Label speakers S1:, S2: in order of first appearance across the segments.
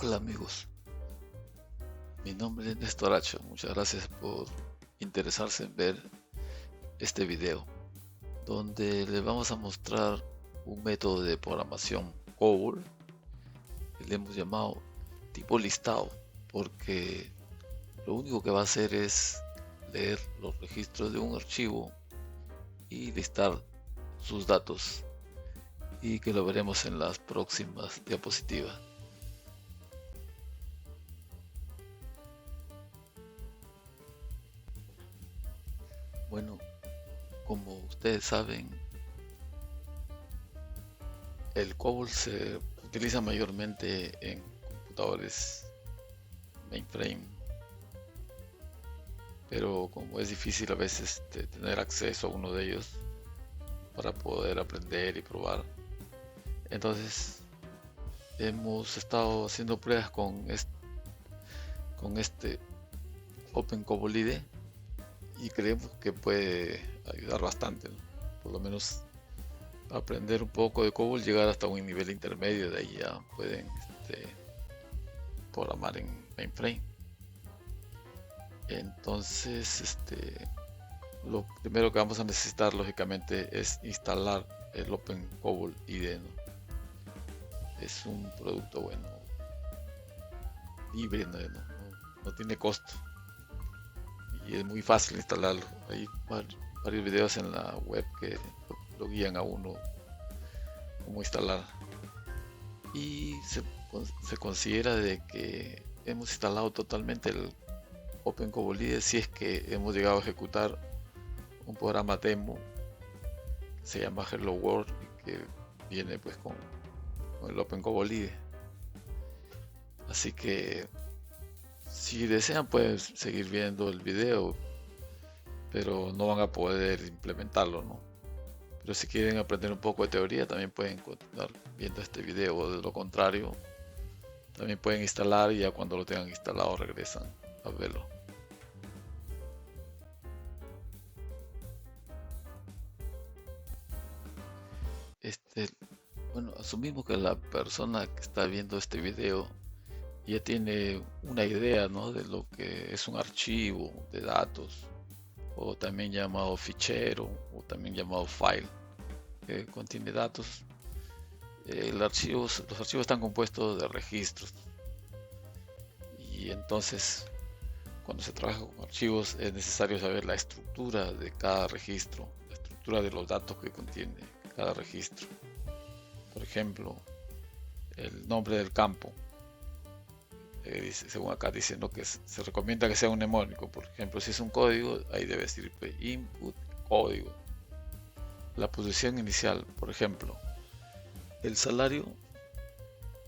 S1: Hola amigos, mi nombre es Néstor Hacho. Muchas gracias por interesarse en ver este video, donde les vamos a mostrar un método de programación COBOL que le hemos llamado tipo listado, porque lo único que va a hacer es leer los registros de un archivo y listar sus datos, y que lo veremos en las próximas diapositivas. Bueno, como ustedes saben, el COBOL se utiliza mayormente en computadores mainframe, pero como es difícil a veces tener acceso a uno de ellos para poder aprender y probar, entonces hemos estado haciendo pruebas con este Open COBOL IDE y creemos que puede ayudar bastante, ¿no? Por lo menos aprender un poco de COBOL, llegar hasta un nivel intermedio, de ahí ya pueden programar en mainframe. Entonces, lo primero que vamos a necesitar, lógicamente, es instalar el Open COBOL IDE, ¿no? Es un producto, bueno, libre, no tiene costo y es muy fácil instalarlo. Hay varios videos en la web que lo guían a uno cómo instalar. Y se considera de que hemos instalado totalmente el Open COBOL IDE si es que hemos llegado a ejecutar un programa demo que se llama Hello World y que viene pues con el Open COBOL IDE. Así que si desean pueden seguir viendo el video, pero no van a poder implementarlo, ¿no? Pero si quieren aprender un poco de teoría también pueden continuar viendo este video, o de lo contrario también pueden instalar y ya cuando lo tengan instalado regresan a verlo. Este, bueno, asumimos que la persona que está viendo este video ya tiene una idea, ¿no?, de lo que es un archivo de datos, o también llamado fichero, o también llamado file, que contiene datos. Los archivos están compuestos de registros, y entonces cuando se trabaja con archivos es necesario saber la estructura de cada registro, la estructura de los datos que contiene cada registro. Por ejemplo, el nombre del campo. Según acá diciendo que se recomienda que sea un mnemónico. Por ejemplo, si es un código, ahí debe decir input código. La posición inicial, por ejemplo, el salario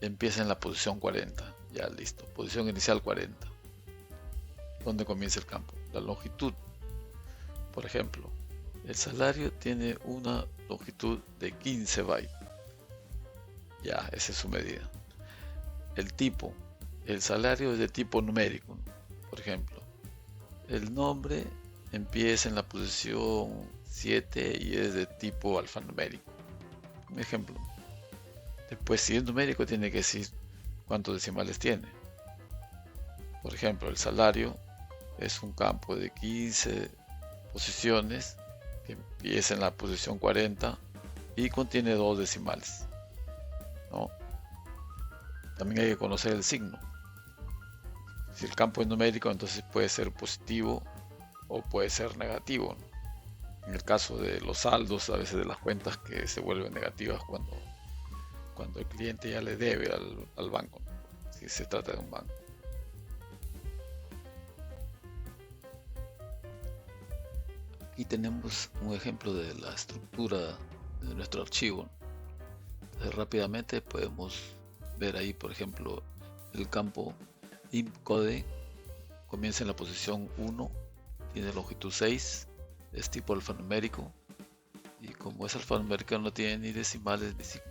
S1: empieza en la posición 40. Ya listo, posición inicial 40. ¿Dónde comienza el campo? La longitud. Por ejemplo, el salario tiene una longitud de 15 bytes. Ya, esa es su medida. El tipo. El salario es de tipo numérico. Por ejemplo, el nombre empieza en la posición 7 y es de tipo alfanumérico. Un ejemplo. Después, si es numérico, tiene que decir cuántos decimales tiene. Por ejemplo, el salario es un campo de 15 posiciones que empieza en la posición 40 y contiene 2 decimales, ¿no? También hay que conocer el signo. Si el campo es numérico, entonces puede ser positivo o puede ser negativo, ¿no? En el caso de los saldos, a veces de las cuentas que se vuelven negativas cuando el cliente ya le debe al banco, ¿no?, si se trata de un banco. Aquí tenemos un ejemplo de la estructura de nuestro archivo. Entonces, rápidamente podemos ver ahí, por ejemplo, el campo IMCODE comienza en la posición 1, tiene longitud 6, es tipo alfanumérico, y como es alfanumérico no tiene ni decimales ni signos.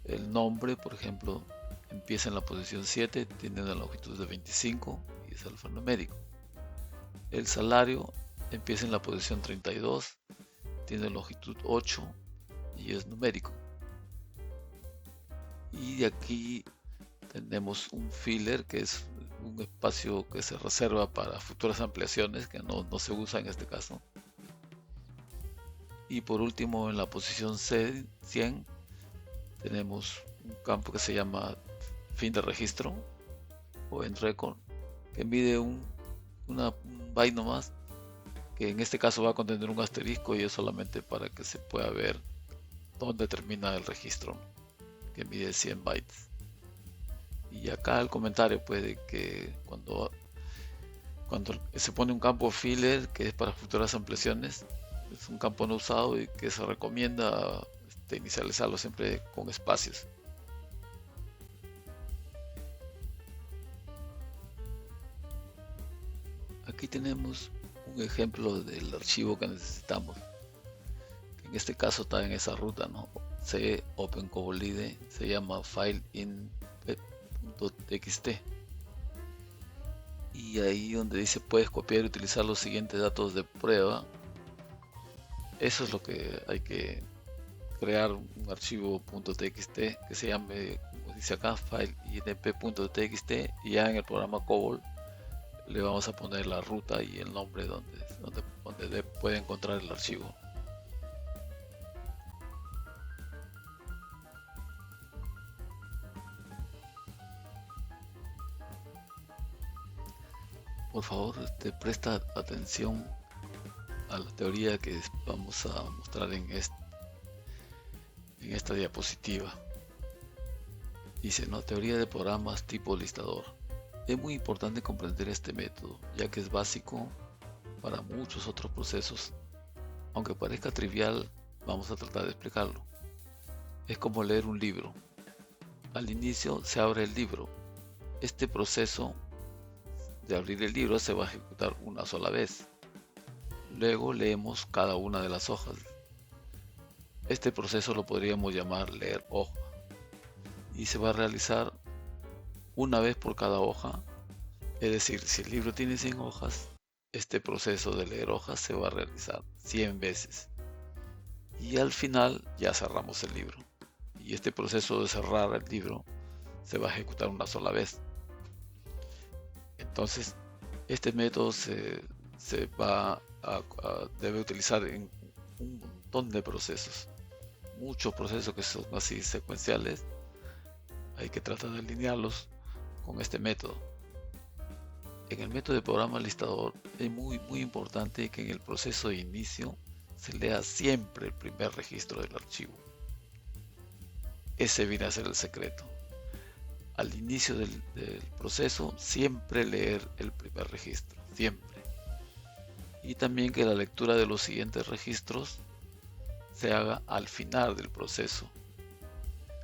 S1: El nombre, por ejemplo, empieza en la posición 7, tiene una longitud de 25 y es alfanumérico. El salario empieza en la posición 32, tiene longitud 8 y es numérico. Y de aquí tenemos un filler, que es un espacio que se reserva para futuras ampliaciones que no se usa en este caso. Y por último, en la posición 100 tenemos un campo que se llama fin de registro o end record, que mide un byte nomás, que en este caso va a contener un asterisco y es solamente para que se pueda ver dónde termina el registro, que mide 100 bytes. Y acá el comentario puede que cuando se pone un campo filler, que es para futuras ampliaciones, es un campo no usado y que se recomienda inicializarlo siempre con espacios. Aquí tenemos un ejemplo del archivo que necesitamos, que en este caso está en esa ruta, ¿no? C OpenCobolide, se llama filein.txt, y ahí donde dice puedes copiar y utilizar los siguientes datos de prueba. Eso es lo que hay que crear, un archivo .txt que se llame, como dice acá, fileInp.txt, y ya en el programa COBOL le vamos a poner la ruta y el nombre donde puede encontrar el archivo. Por favor, presta atención a la teoría que vamos a mostrar en esta diapositiva. Dice, ¿no? Teoría de programas tipo listador. Es muy importante comprender este método, ya que es básico para muchos otros procesos. Aunque parezca trivial, vamos a tratar de explicarlo. Es como leer un libro. Al inicio se abre el libro. Este proceso de abrir el libro se va a ejecutar una sola vez. Luego leemos cada una de las hojas. Este proceso lo podríamos llamar leer hoja, y se va a realizar una vez por cada hoja. Es decir, si el libro tiene 100 hojas, este proceso de leer hojas se va a realizar 100 veces. Y al final ya cerramos el libro. Y este proceso de cerrar el libro se va a ejecutar una sola vez. Entonces, este método debe utilizar en un montón de procesos. Muchos procesos que son así secuenciales. Hay que tratar de alinearlos con este método. En el método de programa listador es muy importante que en el proceso de inicio se lea siempre el primer registro del archivo. Ese viene a ser el secreto. Al inicio del proceso siempre leer el primer registro, siempre. Y también que la lectura de los siguientes registros se haga al final del proceso.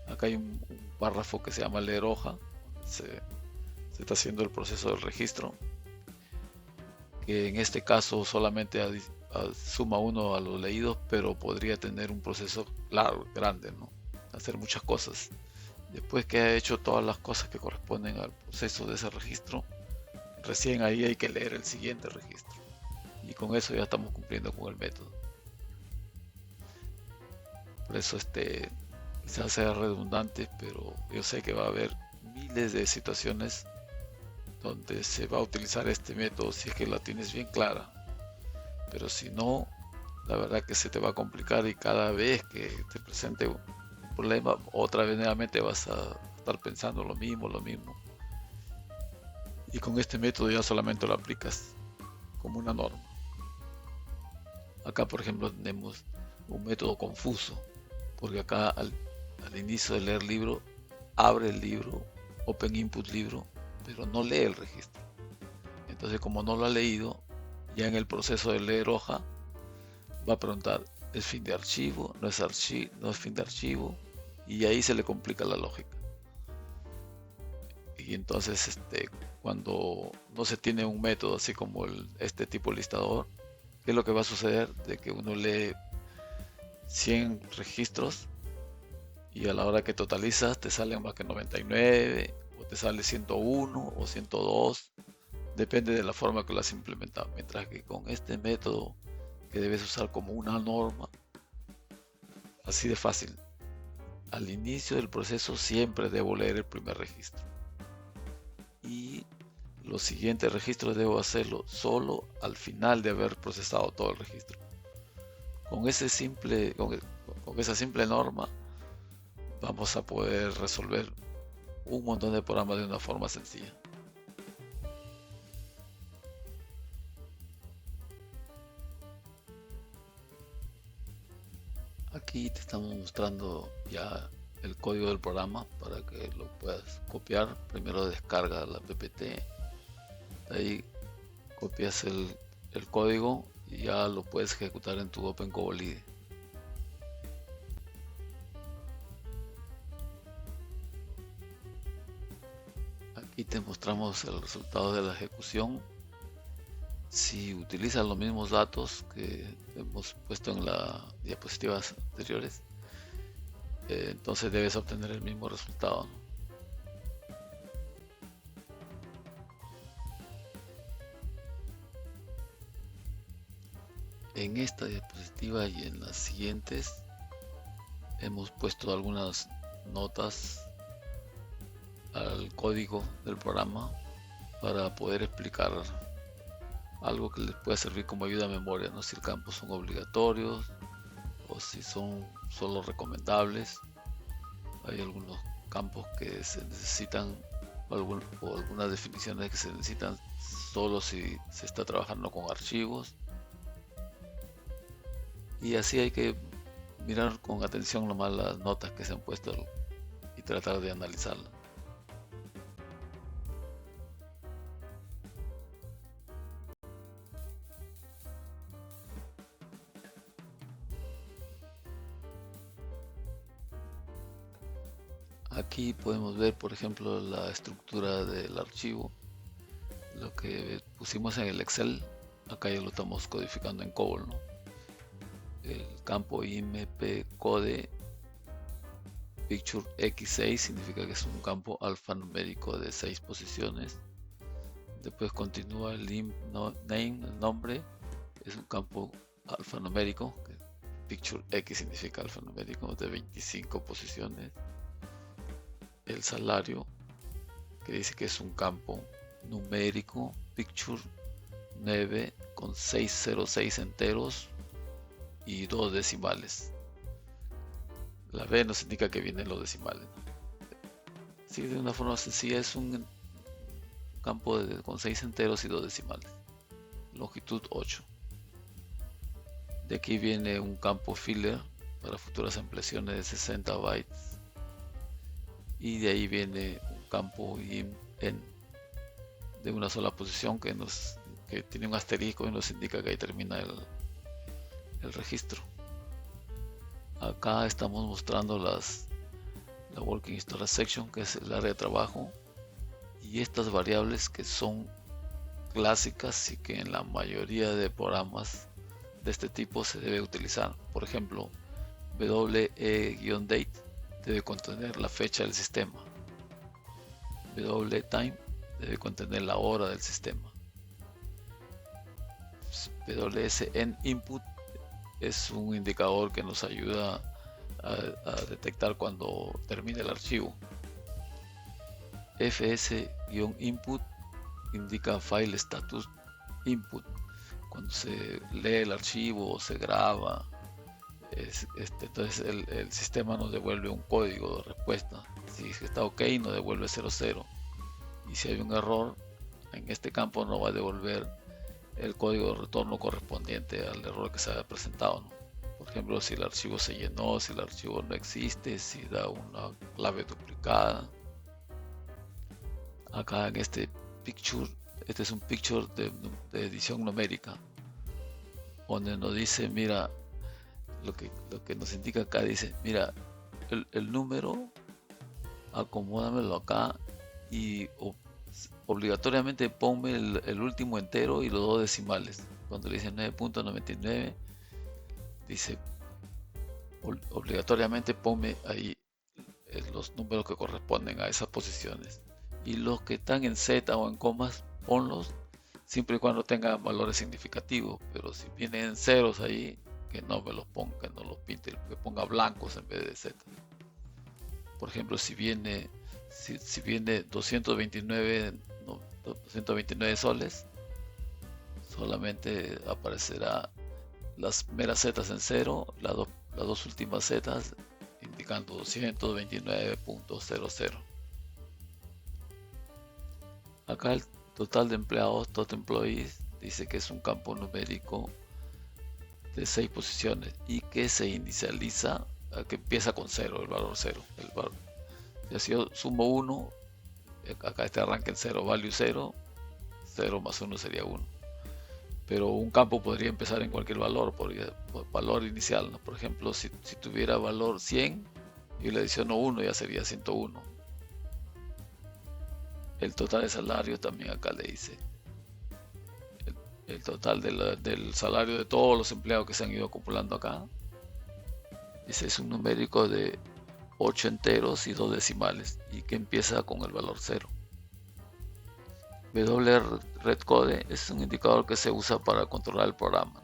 S1: Acá hay un párrafo que se llama leer hoja. Se está haciendo el proceso del registro, que en este caso solamente suma 1 a los leídos, pero podría tener un proceso largo, grande, ¿no? Hacer muchas cosas. Después que ha hecho todas las cosas que corresponden al proceso de ese registro, recién ahí hay que leer el siguiente registro. Y con eso ya estamos cumpliendo con el método. Por eso quizás sea redundante, pero yo sé que va a haber miles de situaciones donde se va a utilizar este método si es que la tienes bien clara. Pero si no, la verdad que se te va a complicar, y cada vez que te presente un problema, otra vez nuevamente vas a estar pensando lo mismo. Y con este método ya solamente lo aplicas como una norma. Acá, por ejemplo, tenemos un método confuso, porque acá al inicio de leer libro, abre el libro, Open Input libro, pero no lee el registro. Entonces, como no lo ha leído, ya en el proceso de leer hoja va a preguntar, ¿es fin de archivo? ¿No es fin de archivo? Y ahí se le complica la lógica. Y entonces cuando no se tiene un método así como este tipo listador, ¿qué es lo que va a suceder? De que uno lee 100 registros y a la hora que totalizas te salen más que 99, o te sale 101 o 102, depende de la forma que lo has implementado. Mientras que con este método, que debes usar como una norma, así de fácil, Al inicio del proceso siempre debo leer el primer registro. Y los siguientes registros debo hacerlo solo al final de haber procesado todo el registro. Con esa simple norma vamos a poder resolver un montón de programas de una forma sencilla. Aquí te estamos mostrando ya el código del programa para que lo puedas copiar. Primero descarga la ppt, de ahí copias el código y ya lo puedes ejecutar en tu OpenCOBOL IDE. Aquí te mostramos el resultado de la ejecución. Si utilizas los mismos datos que hemos puesto en las diapositivas anteriores, entonces debes obtener el mismo resultado, ¿no? En esta diapositiva y en las siguientes hemos puesto algunas notas al código del programa para poder explicar algo que les pueda servir como ayuda a memoria, ¿no? Si el campos son obligatorios o si son solo recomendables. Hay algunos campos que se necesitan o algunas definiciones que se necesitan solo si se está trabajando con archivos. Y así hay que mirar con atención nomás las notas que se han puesto y tratar de analizarlas. Aquí podemos ver, por ejemplo, la estructura del archivo. Lo que pusimos en el Excel, acá ya lo estamos codificando en COBOL, ¿no? El campo impcode picture x6 significa que es un campo alfanumérico de 6 posiciones. Después continúa el name, el nombre, es un campo alfanumérico. Picture x significa alfanumérico de 25 posiciones. El salario, que dice que es un campo numérico, picture 9 con 606 enteros y 2 decimales. La B nos indica que vienen los decimales, ¿no? Sí, de una forma sencilla es un campo con 6 enteros y 2 decimales. Longitud 8. De aquí viene un campo filler para futuras ampliaciones de 60 bytes. Y de ahí viene un campo in de una sola posición que tiene un asterisco y nos indica que ahí termina el registro. Acá estamos mostrando la Working Storage Section, que es el área de trabajo, y estas variables que son clásicas y que en la mayoría de programas de este tipo se debe utilizar. Por ejemplo, WE-date debe contener la fecha del sistema. WTime debe contener la hora del sistema. WSEnInput es un indicador que nos ayuda a detectar cuando termine el archivo. FS-input indica file status input, cuando se lee el archivo o se graba. Entonces el sistema nos devuelve un código de respuesta. Si está ok, nos devuelve 00, y si hay un error en este campo nos va a devolver el código de retorno correspondiente al error que se haya presentado, ¿no? Por ejemplo, si el archivo se llenó, si el archivo no existe, si da una clave duplicada. Acá en este picture, este es un picture de edición numérica, donde nos dice, mira, lo que nos indica acá, dice, mira, el número, acomódamelo acá y obligatoriamente ponme el último entero y los 2 decimales. Cuando le dice 9.99, dice obligatoriamente ponme ahí los números que corresponden a esas posiciones, y los que están en Z o en comas ponlos siempre y cuando tengan valores significativos, pero si vienen ceros ahí, que no me los ponga, que no los pinte, que ponga blancos en vez de Z. Por ejemplo, si viene 229, 229 soles, solamente aparecerá las meras zetas en cero, las dos últimas zetas indicando 229.00. Acá el total de empleados, total employees, dice que es un campo numérico de 6 posiciones y que se inicializa, que empieza con 0, el valor 0. Si yo sumo 1, acá este arranca en 0, value 0, 0 más 1 sería 1. Pero un campo podría empezar en cualquier valor, valor inicial, ¿no? Por ejemplo, si tuviera valor 100 y le adiciono 1, ya sería 101. El total de salario también acá le dice. El total del salario de todos los empleados que se han ido acumulando acá. Ese es un numérico de 8 enteros y 2 decimales y que empieza con el valor 0. WRedCode es un indicador que se usa para controlar el programa.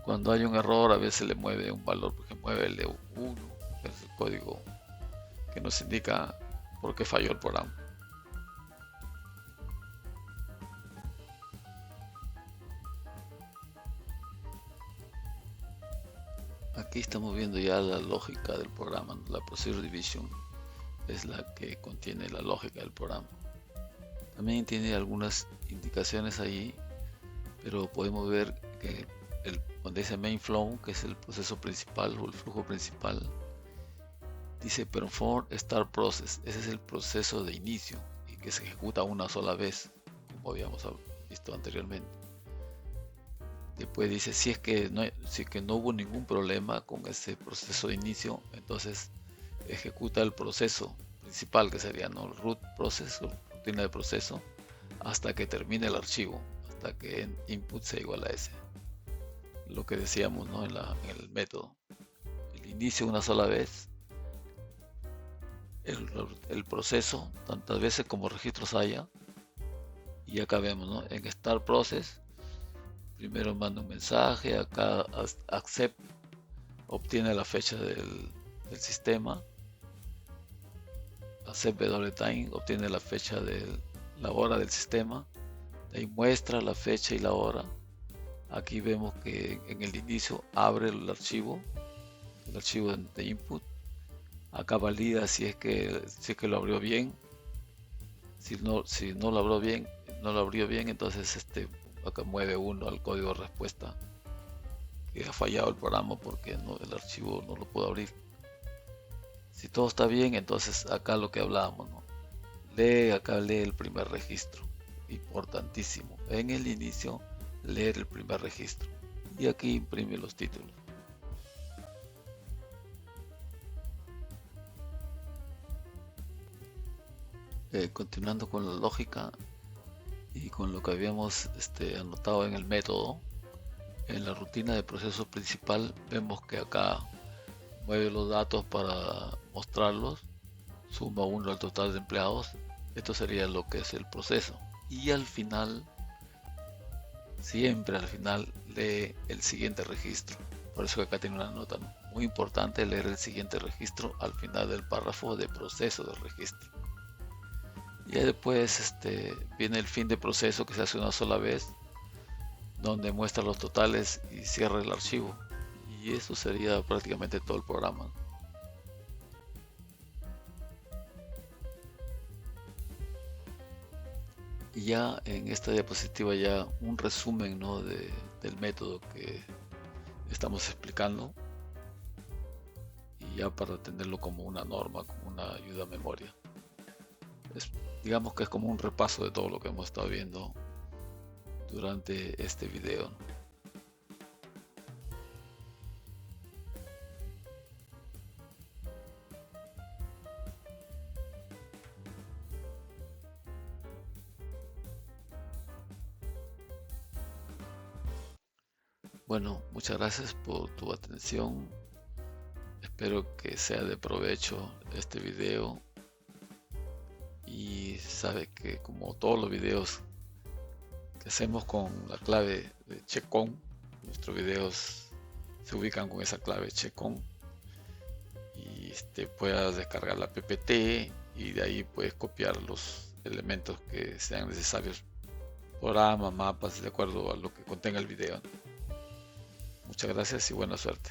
S1: Cuando hay un error, a veces le mueve un valor, porque mueve el de 1, que es el código que nos indica por qué falló el programa. Aquí estamos viendo ya la lógica del programa. La Procedure Division es la que contiene la lógica del programa. También tiene algunas indicaciones ahí, pero podemos ver que donde dice main flow, que es el proceso principal o el flujo principal, dice perform start process. Ese es el proceso de inicio y que se ejecuta una sola vez, como habíamos visto anteriormente. Después dice si es que no hubo ningún problema con ese proceso de inicio, entonces ejecuta el proceso principal, que sería, ¿no?, el root process, rutina de proceso, hasta que termine el archivo, hasta que input sea igual a ese. Lo que decíamos, ¿no?, en el método. El inicio una sola vez, el proceso tantas veces como registros haya, y acá vemos, ¿no?, en start process primero manda un mensaje, acá accept obtiene la fecha del sistema, accept time obtiene la fecha de la hora del sistema, de ahí muestra la fecha y la hora. Aquí vemos que en el inicio abre el archivo de input. Acá valida si es que lo abrió bien. Si no lo abrió bien, entonces acá mueve 1 al código de respuesta, que ha fallado el programa porque el archivo no lo pudo abrir. Si todo está bien, entonces acá lo que hablábamos, ¿no?, acá lee el primer registro. Importantísimo, en el inicio leer el primer registro, y aquí imprime los títulos. Continuando con la lógica y con lo que habíamos anotado en el método, en la rutina de proceso principal vemos que acá mueve los datos para mostrarlos, suma 1 al total de empleados. Esto sería lo que es el proceso, y al final, siempre al final, lee el siguiente registro. Por eso que acá tiene una nota, ¿no?, muy importante leer el siguiente registro al final del párrafo de proceso del registro. Y después viene el fin de proceso, que se hace una sola vez, donde muestra los totales y cierra el archivo. Y eso sería prácticamente todo el programa. Y ya en esta diapositiva ya un resumen, ¿no?, del método que estamos explicando, y ya para tenerlo como una norma, como una ayuda a memoria. Digamos que es como un repaso de todo lo que hemos estado viendo durante este video. Bueno, muchas gracias por tu atención. Espero que sea de provecho este video. Y sabe que, como todos los videos que hacemos con la clave de checkon, nuestros videos se ubican con esa clave checkon, y puedas descargar la PPT y de ahí puedes copiar los elementos que sean necesarios, programas, mapas, de acuerdo a lo que contenga el video. Muchas gracias y buena suerte.